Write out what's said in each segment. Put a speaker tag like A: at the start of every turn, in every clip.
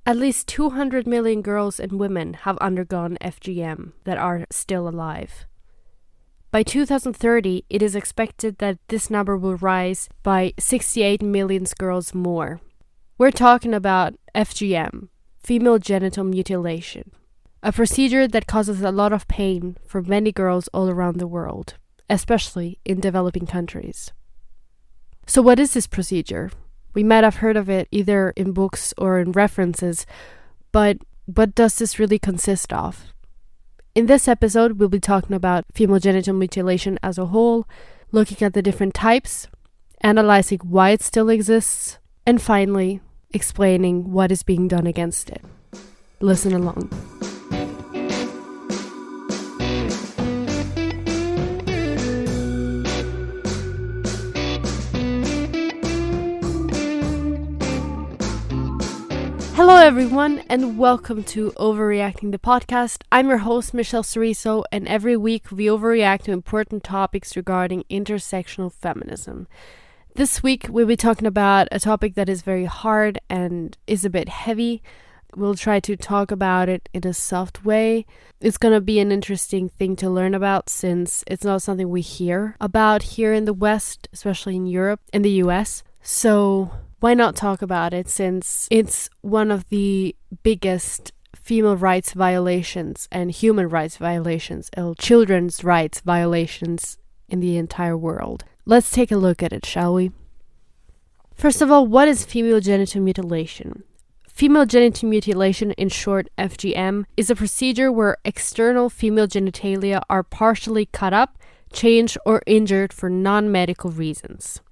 A: At least 200 million girls and women have undergone FGM that are still alive. By 2030, it is expected that this number will rise by 68 million girls more. We're talking about FGM, Female Genital Mutilation, a procedure that causes a lot of pain for many girls all around the world, especially in developing countries. So what is this procedure? We might have heard of it either in books or in references, but what does this really consist of? In this episode, we'll be talking about female genital mutilation as a whole, looking at the different types, analyzing why it still exists, and finally, explaining what is being done against it. Listen along. Hello everyone and welcome to OVARY-Acting, the podcast. I'm your host Michelle Ceriso, and every week we overreact to important topics regarding intersectional feminism. This week we'll be talking about a topic that is very hard and is a bit heavy. We'll try to talk about it in a soft way. It's going to be an interesting thing to learn about since it's not something we hear about here in the West, especially in Europe and the US. So why not talk about it since it's one of the biggest female rights violations and human rights violations, children's rights violations in the entire world. Let's take a look at it, shall we? First of all, what is female genital mutilation? Female genital mutilation, in short FGM, is a procedure where external female genitalia are partially cut up, changed, or injured for non-medical reasons.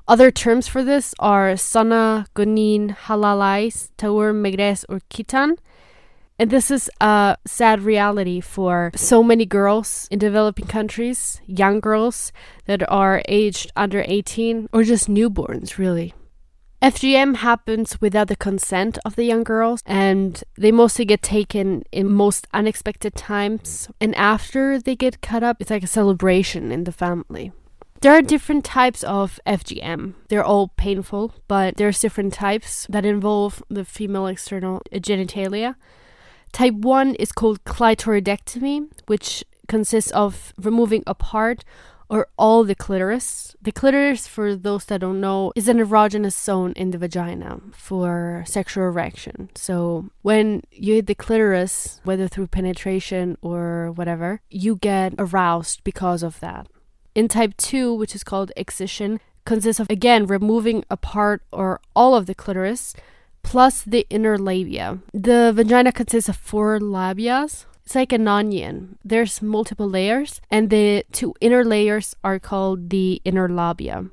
A: Other terms for this are sana, gunin, halalais, taur, megres, or kitan. And this is a sad reality for so many girls in developing countries, young girls that are aged under 18 or just newborns, really. FGM happens without the consent of the young girls, and they mostly get taken in most unexpected times. And after they get cut up, it's like a celebration in the family. There are different types of FGM. They're all painful, but there's different types that involve the female external genitalia. Type 1 is called clitoridectomy, which consists of removing a part or all the clitoris. The clitoris, for those that don't know, is an erogenous zone in the vagina for sexual erection. So when you hit the clitoris, whether through penetration or whatever, you get aroused because of that. In type 2, which is called excision, consists of, again, removing a part or all of the clitoris, plus the inner labia. The vagina consists of 4 labias. It's like an onion. There's multiple layers, and the 2 inner layers are called the inner labia.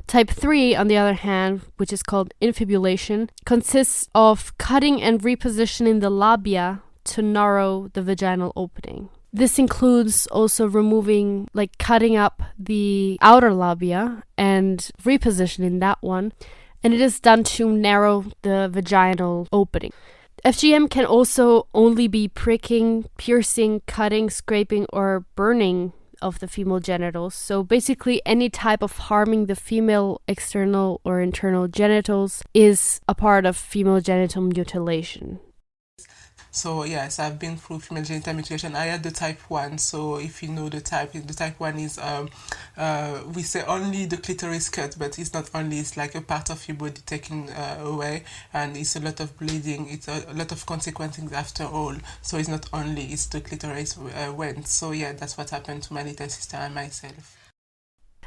A: Type 3, on the other hand, which is called infibulation, consists of cutting and repositioning the labia to narrow the vaginal opening. This includes also removing, cutting up the outer labia and repositioning that one, and it is done to narrow the vaginal opening. FGM can also only be pricking, piercing, cutting, scraping, or burning of the female genitals. So basically any type of harming the female external or internal genitals is a part of female genital mutilation.
B: So yes, I've been through female genital mutilation. I had the type 1, so if you know the type 1 is, we say only the clitoris cut, but it's not only, it's like a part of your body taken away, and it's a lot of bleeding, it's a lot of consequences after all. So it's not only, it's the clitoris went. So yeah, that's what happened to my little sister and myself.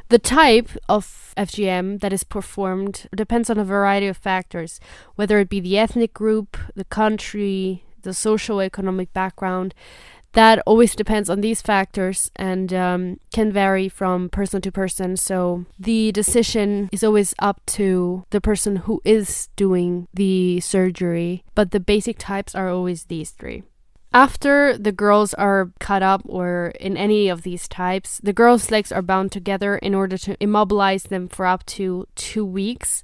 A: The type of FGM that is performed depends on a variety of factors, whether it be the ethnic group, the country, the socio-economic background. That always depends on these factors and can vary from person to person. So the decision is always up to the person who is doing the surgery, but the basic types are always these 3. After the girls are cut up, or in any of these types, the girls' legs are bound together in order to immobilize them for up to 2 weeks,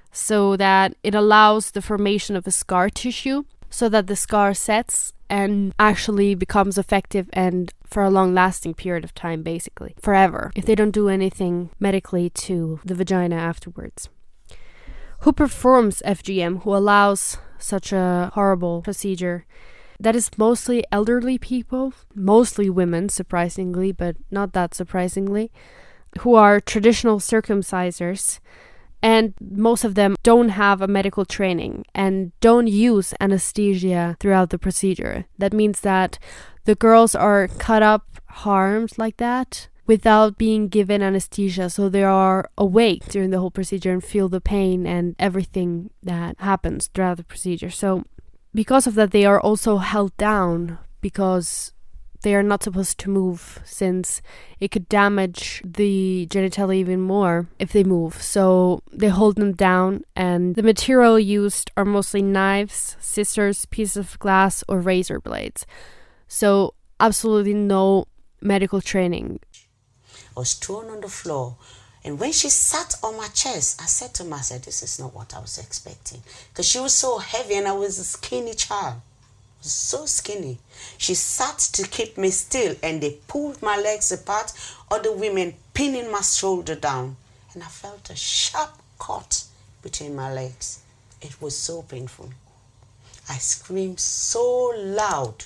A: so that it allows the formation of a scar tissue, so that the scar sets and actually becomes effective and for a long-lasting period of time, basically forever, if they don't do anything medically to the vagina afterwards. Who performs FGM? Who allows such a horrible procedure. That is mostly elderly people, mostly women, surprisingly, but not that surprisingly, who are traditional circumcisers. And most of them don't have a medical training and don't use anesthesia throughout the procedure. That means that the girls are cut up, harmed like that, without being given anesthesia. So they are awake during the whole procedure and feel the pain and everything that happens throughout the procedure. So because of that, they are also held down because they are not supposed to move, since it could damage the genitalia even more if they move. So they hold them down, and the material used are mostly knives, scissors, pieces of glass, or razor blades. So absolutely no medical training.
C: I was thrown on the floor, and when she sat on my chest, I said to myself, this is not what I was expecting, because she was so heavy and I was a skinny child. So skinny. She sat to keep me still, and they pulled my legs apart, other women pinning my shoulder down, and I felt a sharp cut between my legs. It was so painful. I screamed so loud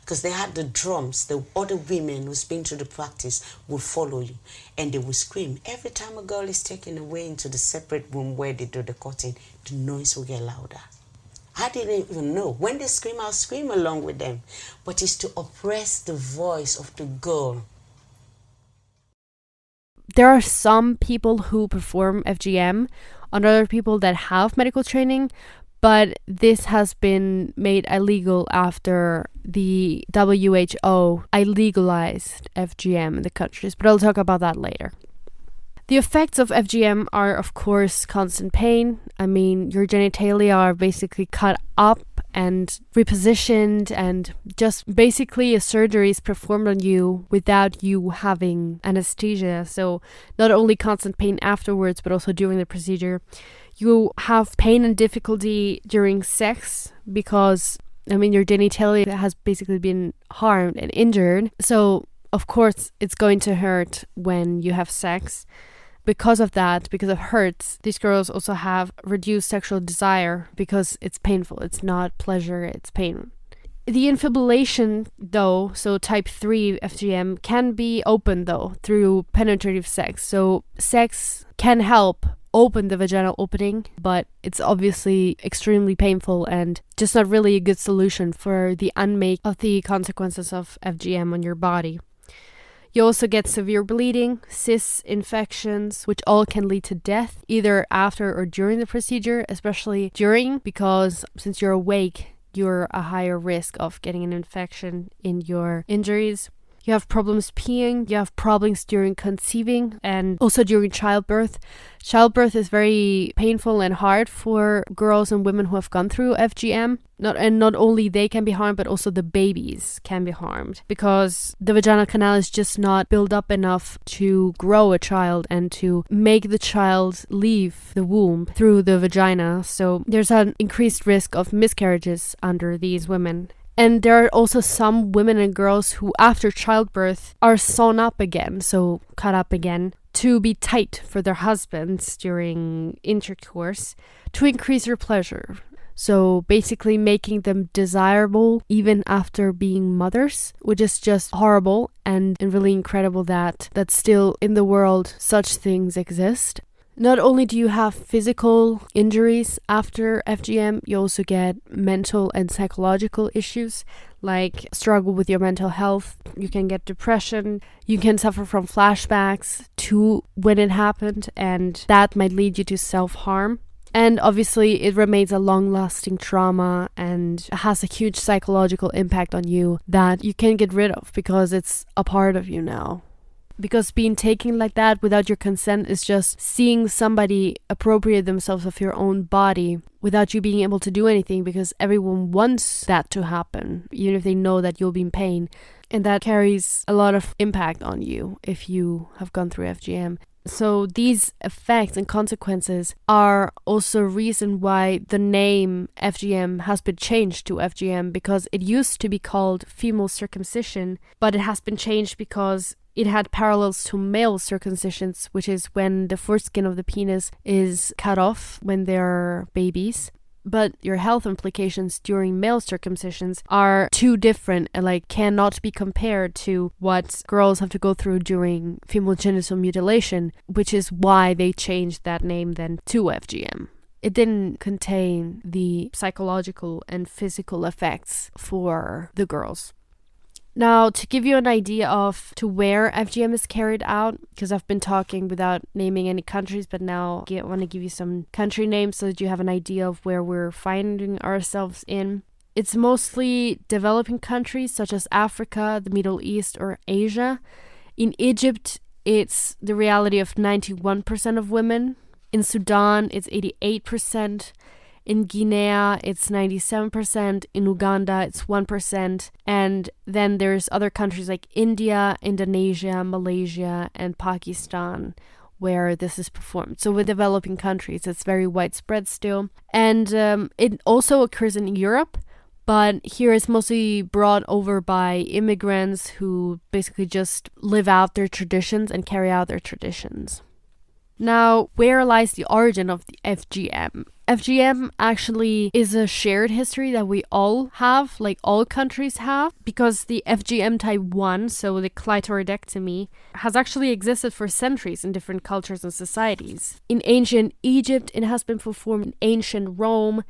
C: because they had the drums. The other women who's been to the practice would follow you, and they would scream. Every time a girl is taken away into the separate room where they do the cutting, the noise will get louder. I didn't even know. When they scream, I'll scream along with them. But it's to oppress the voice of the girl.
A: There are some people who perform FGM on other people that have medical training, but this has been made illegal after the WHO illegalized FGM in the countries. But I'll talk about that later. The effects of FGM are, of course, constant pain. I mean, your genitalia are basically cut up and repositioned, and just basically a surgery is performed on you without you having anesthesia. So not only constant pain afterwards, but also during the procedure. You have pain and difficulty during sex because, I mean, your genitalia has basically been harmed and injured. So, of course, it's going to hurt when you have sex. Because of that, because it hurts, these girls also have reduced sexual desire because it's painful. It's not pleasure, it's pain. The infibulation, though, so type 3 FGM, can be opened, though, through penetrative sex. So sex can help open the vaginal opening, but it's obviously extremely painful and just not really a good solution for the unmake of the consequences of FGM on your body. You also get severe bleeding, cysts, infections, which all can lead to death, either after or during the procedure, especially during, because since you're awake, you're a higher risk of getting an infection in your injuries. You have problems peeing, you have problems during conceiving, and also during childbirth. Childbirth is very painful and hard for girls and women who have gone through FGM. Not only they can be harmed, but also the babies can be harmed, because the vaginal canal is just not built up enough to grow a child and to make the child leave the womb through the vagina. So there's an increased risk of miscarriages under these women. And there are also some women and girls who, after childbirth, are sewn up again, so cut up again, to be tight for their husbands during intercourse to increase their pleasure. So basically making them desirable even after being mothers, which is just horrible and really incredible that still in the world such things exist. Not only do you have physical injuries after FGM, you also get mental and psychological issues, like struggle with your mental health. You can get depression. You can suffer from flashbacks to when it happened, and that might lead you to self-harm. And obviously, it remains a long-lasting trauma and has a huge psychological impact on you that you can't get rid of because it's a part of you now. Because being taken like that without your consent is just seeing somebody appropriate themselves of your own body without you being able to do anything, because everyone wants that to happen, even if they know that you'll be in pain. And that carries a lot of impact on you if you have gone through FGM. So these effects and consequences are also a reason why the name FGM has been changed to FGM, because it used to be called female circumcision, but it has been changed because it had parallels to male circumcisions, which is when the foreskin of the penis is cut off when they're babies. but your health implications during male circumcisions are too different and like cannot be compared to what girls have to go through during female genital mutilation, which is why they changed that name then to FGM. It didn't contain the psychological and physical effects for the girls. Now, to give you an idea of to where FGM is carried out, because I've been talking without naming any countries, but now I want to give you some country names so that you have an idea of where we're finding ourselves in. It's mostly developing countries such as Africa, the Middle East, or Asia. In Egypt, it's the reality of 91% of women. In Sudan, it's 88%. In Guinea, it's 97%. In Uganda, it's 1%. And then there's other countries like India, Indonesia, Malaysia, and Pakistan where this is performed. So with developing countries, it's very widespread still. And it also occurs in Europe, but here it's mostly brought over by immigrants who basically just live out their traditions and carry out their traditions. Now, where lies the origin of the FGM? FGM actually is a shared history that we all have, like all countries have, because the FGM type 1, so the clitoridectomy, has actually existed for centuries in different cultures and societies. In ancient Egypt, it has been performed in ancient Rome,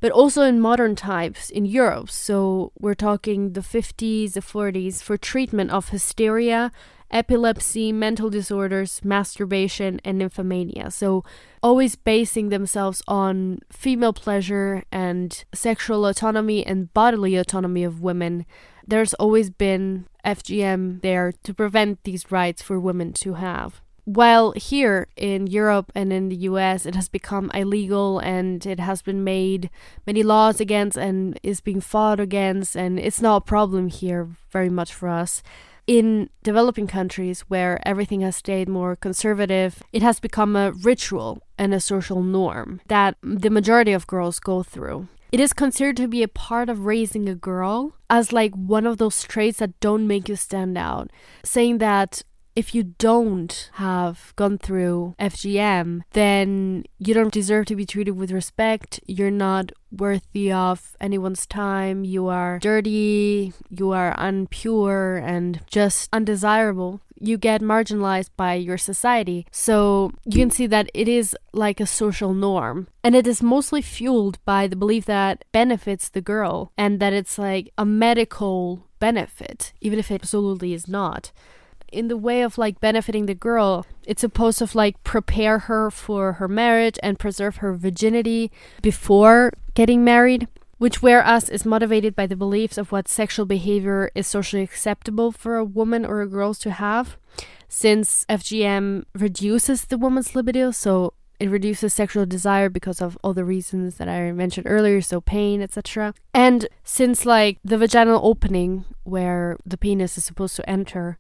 A: but also in modern types in Europe. So we're talking the 50s, the 40s, for treatment of hysteria, epilepsy, mental disorders, masturbation, and nymphomania. So always basing themselves on female pleasure and sexual autonomy and bodily autonomy of women. There's always been FGM there to prevent these rights for women to have. While here in Europe and in the US, it has become illegal and it has been made many laws against and is being fought against, and it's not a problem here very much for us. In developing countries where everything has stayed more conservative, it has become a ritual and a social norm that the majority of girls go through. It is considered to be a part of raising a girl as like one of those traits that don't make you stand out, saying that if you don't have gone through FGM, then you don't deserve to be treated with respect. You're not worthy of anyone's time. You are dirty, you are unpure, and just undesirable. You get marginalized by your society. So you can see that it is like a social norm. And it is mostly fueled by the belief that benefits the girl and that it's like a medical benefit, even if it absolutely is not. In the way of like benefiting the girl, it's supposed to like prepare her for her marriage and preserve her virginity before getting married, which whereas is motivated by the beliefs of what sexual behavior is socially acceptable for a woman or a girl to have, since FGM reduces the woman's libido, so it reduces sexual desire because of all the reasons that I mentioned earlier, so pain, etc. And since like the vaginal opening where the penis is supposed to enter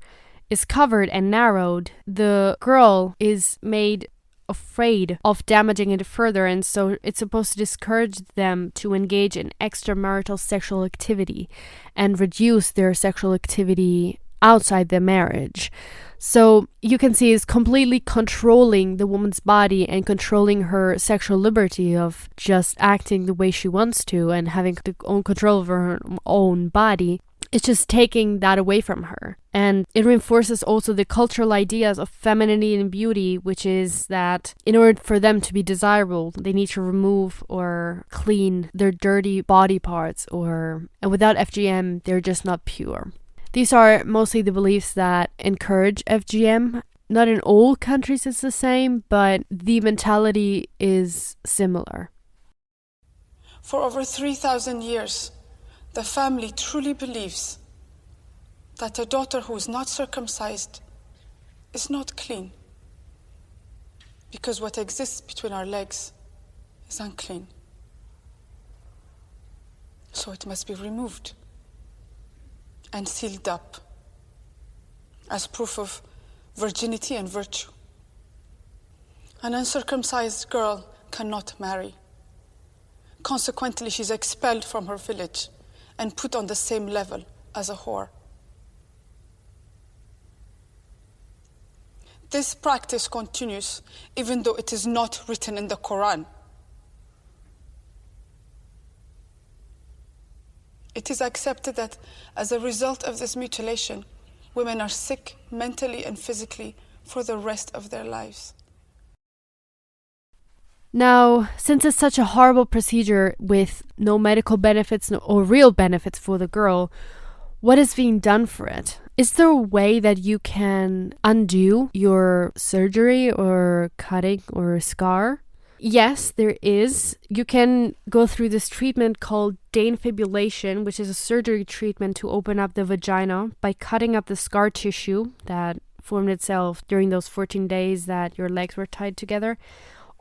A: is covered and narrowed, the girl is made afraid of damaging it further, and so it's supposed to discourage them to engage in extramarital sexual activity and reduce their sexual activity outside the marriage. So you can see it's completely controlling the woman's body and controlling her sexual liberty of just acting the way she wants to and having the own control over her own body. It's just taking that away from her. And it reinforces also the cultural ideas of femininity and beauty, which is that in order for them to be desirable, they need to remove or clean their dirty body parts, and without FGM, they're just not pure. These are mostly the beliefs that encourage FGM. Not in all countries it's the same, but the mentality is similar.
D: For over 3,000 years, the family truly believes that a daughter who is not circumcised is not clean, because what exists between our legs is unclean. So it must be removed and sealed up as proof of virginity and virtue. An uncircumcised girl cannot marry. Consequently, she's expelled from her village and put on the same level as a whore. This practice continues even though it is not written in the Quran. It is accepted that as a result of this mutilation, women are sick mentally and physically for the rest of their lives.
A: Now, since it's such a horrible procedure with no medical benefits or real benefits for the girl, what is being done for it? Is there a way that you can undo your surgery or cutting or scar? Yes, there is. You can go through this treatment called defibrillation, which is a surgery treatment to open up the vagina by cutting up the scar tissue that formed itself during those 14 days that your legs were tied together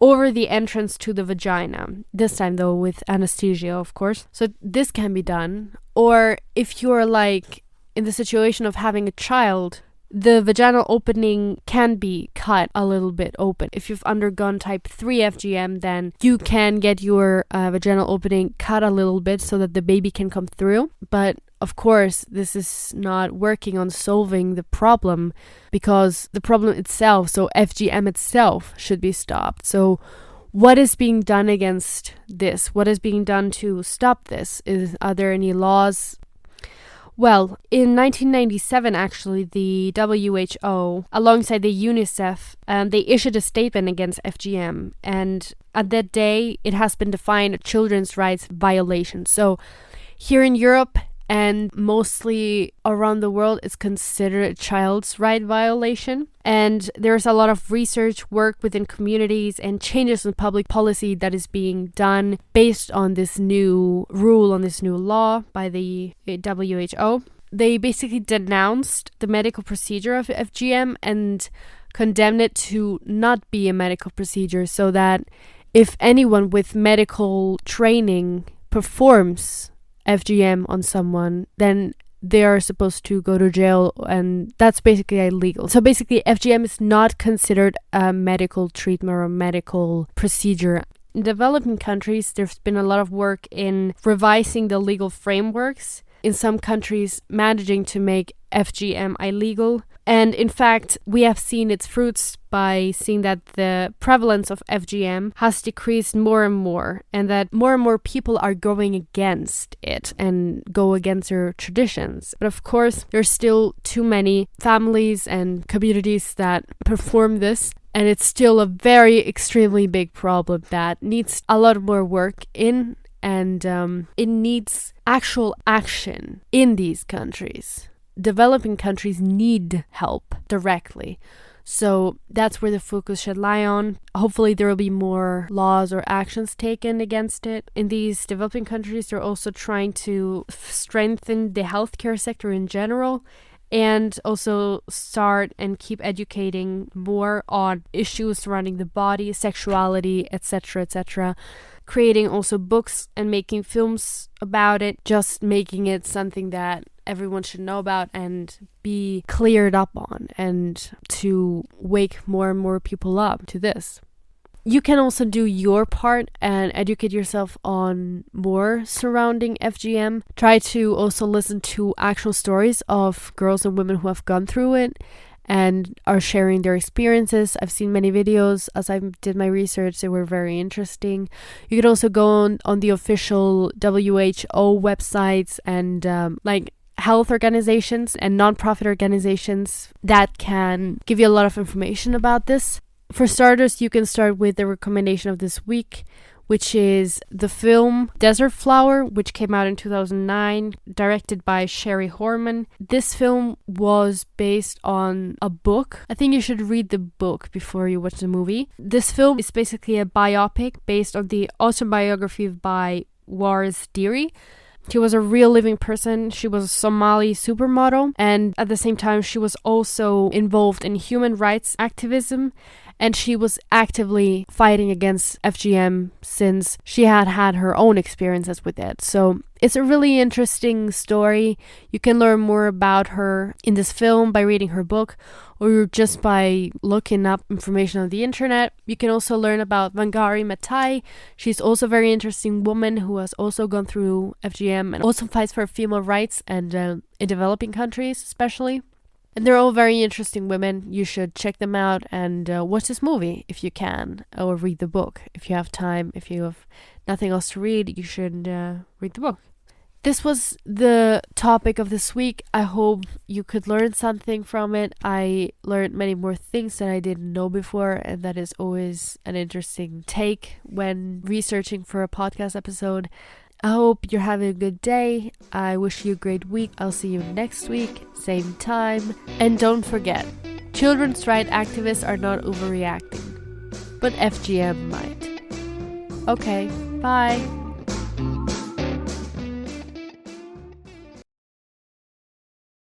A: over the entrance to the vagina. This time though with anesthesia, of course. So this can be done. Or if you're like in the situation of having a child, the vaginal opening can be cut a little bit open. If you've undergone type 3 FGM, then you can get your vaginal opening cut a little bit so that the baby can come through. But of course, this is not working on solving the problem, because the problem itself, so FGM itself, should be stopped. So what is being done against this? What is being done to stop this? Are there any laws? Well, in 1997, actually, the WHO, alongside the UNICEF, they issued a statement against FGM. And at that day, it has been defined a children's rights violation. So here in Europe and mostly around the world, it's considered a child's right violation. And there's a lot of research work within communities and changes in public policy that is being done based on this new rule, on this new law by the WHO. They basically denounced the medical procedure of FGM and condemned it to not be a medical procedure, so that if anyone with medical training performs FGM on someone, then they are supposed to go to jail, and that's basically illegal. So basically, FGM is not considered a medical treatment or a medical procedure. In developing countries, there's been a lot of work in revising the legal frameworks. In some countries, managing to make FGM illegal. And in fact, we have seen its fruits by seeing that the prevalence of FGM has decreased more and more, and that more and more people are going against it and go against their traditions. But of course, there's still too many families and communities that perform this, and it's still a very extremely big problem that needs a lot more work in, and it needs actual action in these countries. Developing countries need help directly. So that's where the focus should lie on. Hopefully there will be more laws or actions taken against it. In these developing countries, they're also trying to strengthen the healthcare sector in general, and also start and keep educating more on issues surrounding the body, sexuality, etc., etc. Creating also books and making films about it, just making it something that everyone should know about and be cleared up on, and to wake more and more people up to this. You can also do your part and educate yourself on more surrounding FGM. Try to also listen to actual stories of girls and women who have gone through it and are sharing their experiences. I've seen many videos as I did my research. They were very interesting. You could also go on the official WHO websites and health organizations and non-profit organizations that can give you a lot of information about this. For starters, you can start with the recommendation of this week, which is the film Desert Flower, which came out in 2009, directed by Sherry Horman. This film was based on a book. I think you should read the book before you watch the movie. This film is basically a biopic based on the autobiography by Waris Dirie. She was a real living person. She was a Somali supermodel, and at the same time she was also involved in human rights activism, and she was actively fighting against FGM since she had had her own experiences with it. So it's a really interesting story. You can learn more about her in this film by reading her book, or just by looking up information on the internet. You can also learn about Wangari Maathai. She's also a very interesting woman who has also gone through FGM and also fights for female rights, and in developing countries especially. And they're all very interesting women. You should check them out and watch this movie if you can, or read the book if you have time. If you have nothing else to read, you should read the book. This was the topic of this week. I hope you could learn something from it. I learned many more things that I didn't know before, and that is always an interesting take when researching for a podcast episode. I hope you're having a good day. I wish you a great week. I'll see you next week, same time. And don't forget, children's rights activists are not overreacting, but FGM might. Okay, bye.